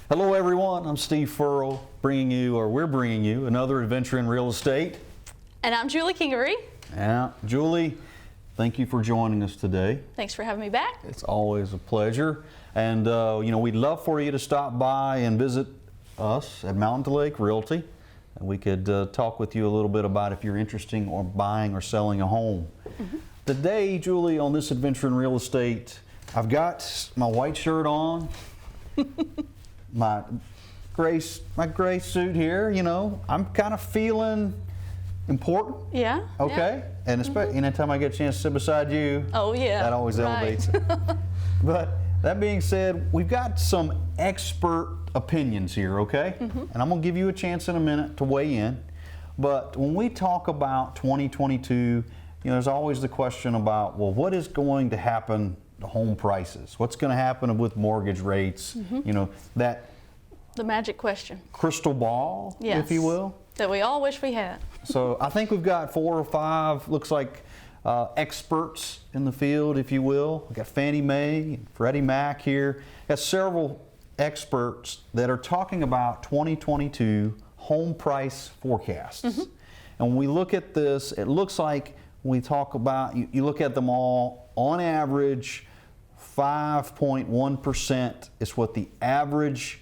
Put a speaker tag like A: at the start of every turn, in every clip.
A: Hello everyone, I'm Steve Furrow, we're bringing you another adventure in real estate.
B: And I'm Julie Kingery.
A: Yeah, Julie, thank you for joining us today.
B: Thanks for having me back.
A: It's always a pleasure. And we'd love for you to stop by and visit us at Mountain to Lake Realty. And we could talk with you a little bit about if you're interested in buying or selling a home. Mm-hmm. Today, Julie, on this adventure in real estate, I've got my white shirt on. my gray suit here, I'm kind of feeling important.
B: Yeah.
A: Okay.
B: Yeah.
A: And especially anytime I get a chance to sit beside you.
B: Oh yeah.
A: That always elevates it. But that being said, we've got some expert opinions here, okay? Mm-hmm. And I'm gonna give you a chance in a minute to weigh in. But when we talk about 2022, there's always the question about, well, what is going to happen to home prices? What's going to happen with mortgage rates? Mm-hmm.
B: The magic question.
A: Crystal ball,
B: yes,
A: if you will.
B: That we all wish we had.
A: So I think we've got 4 or 5, looks like experts in the field, if you will. We've got Fannie Mae and Freddie Mac here. Got several experts that are talking about 2022 home price forecasts. Mm-hmm. And when we look at this, it looks like when we talk about, you look at them all, on average, 5.1% is what the average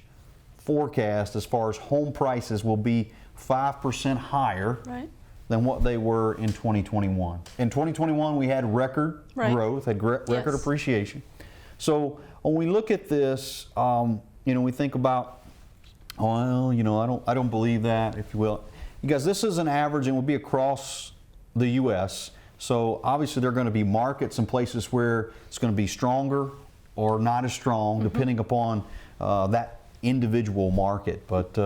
A: forecast as far as home prices will be 5% higher than what they were in 2021. In 2021, we had record growth, had record appreciation. So when we look at this, we think about, well, I don't believe that, if you will. Because this is an average and will be across the U.S., so obviously there are going to be markets and places where it's going to be stronger or not as strong, mm-hmm, depending upon that individual market. But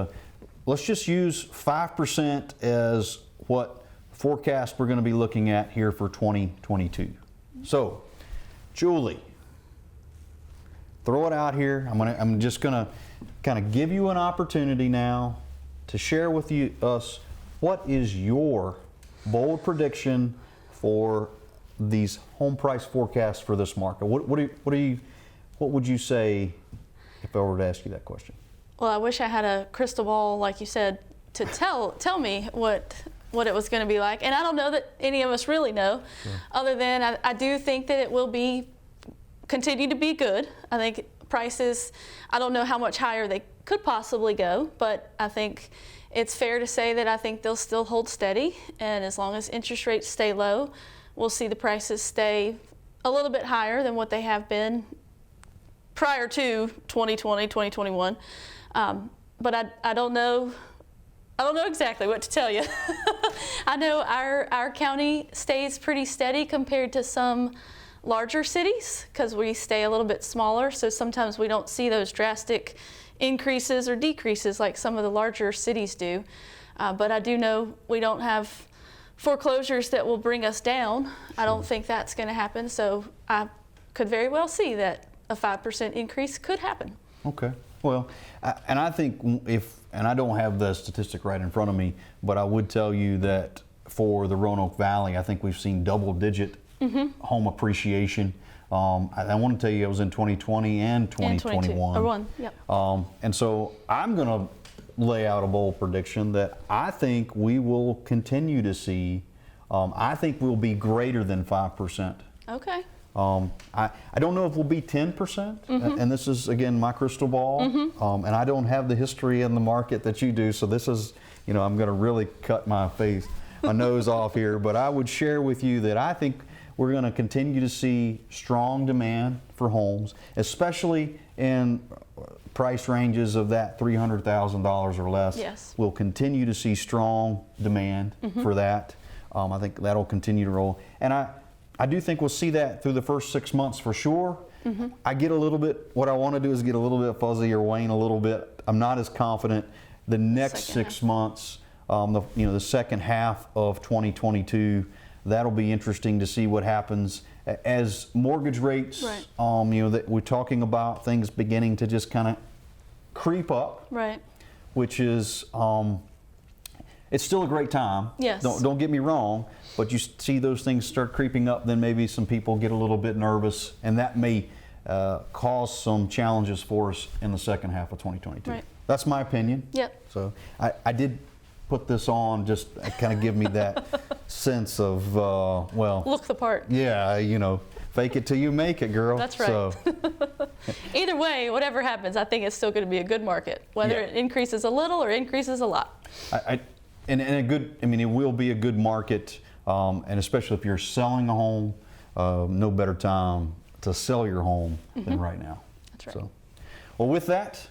A: let's just use 5% as what forecast we're going to be looking at here for 2022. So, Julie, throw it out here. I'm just going to kind of give you an opportunity now to share with us what is your bold prediction for these home price forecasts for this market. What would you say if I were to ask you that question?
B: Well, I wish I had a crystal ball, like you said, to tell me what it was going to be like. And I don't know that any of us really know, other than I do think that it will continue to be good. I think prices, I don't know how much higher they could possibly go, but I think it's fair to say that I think they'll still hold steady, and as long as interest rates stay low, we'll see the prices stay a little bit higher than what they have been prior to 2020, 2021. But I don't know exactly what to tell you. I know our county stays pretty steady compared to some larger cities because we stay a little bit smaller, so sometimes we don't see those drastic increases or decreases like some of the larger cities do. But I do know we don't have foreclosures that will bring us down. I don't think that's going to happen, so I could very well see that a 5% increase could happen.
A: Okay. Well, and I think and I don't have the statistic right in front of me, but I would tell you that for the Roanoke Valley, I think we've seen double-digit home appreciation. I want to tell you it was in 2020 and 2021. And so I'm going to lay out a bold prediction that I think we will continue to see. I think we'll be greater than 5%.
B: Okay.
A: I don't know if we'll be 10%, and this is, again, my crystal ball, and I don't have the history in the market that you do, so this is, I'm going to really cut my nose off here, but I would share with you that I think we're going to continue to see strong demand for homes, especially in price ranges of that $300,000 or less.
B: Yes.
A: We'll continue to see strong demand for that. I think that'll continue to roll. And I do think we'll see that through the first 6 months for sure. I get a little bit, what I want to do is get a little bit fuzzy or wane a little bit. I'm not as confident. The next 6 months, the second half of 2022, that'll be interesting to see what happens as mortgage rates, that we're talking about things beginning to just kind of creep up, which is, it's still a great time.
B: Yes.
A: Don't get me wrong, but you see those things start creeping up, then maybe some people get a little bit nervous, and that may cause some challenges for us in the second half of 2022.
B: Right.
A: That's my opinion.
B: Yep.
A: So I did put this on just kind of give me that sense of, well.
B: Look the part.
A: Yeah, you know, fake it till you make it, girl.
B: That's right.
A: So,
B: Either way, whatever happens, I think it's still going to be a good market, whether
A: Yeah.
B: it increases a little or increases a lot.
A: and a good, I mean, it will be a good market, and especially if you're selling a home, no better time to sell your home than right now.
B: That's right.
A: So, well, with that,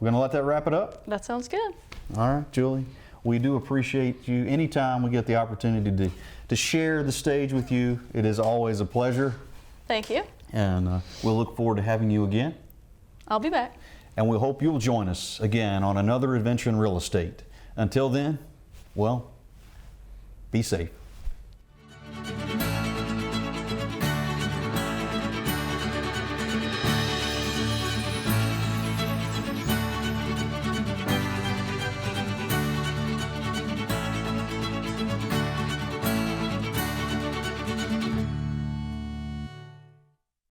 A: we're going to let that wrap it up.
B: That sounds good.
A: All right, Julie, we do appreciate you. Anytime we get the opportunity to share the stage with you, it is always a pleasure.
B: Thank you.
A: And we'll look forward to having you again.
B: I'll be back.
A: And we hope you'll join us again on another adventure in real estate. Until then, well, be safe.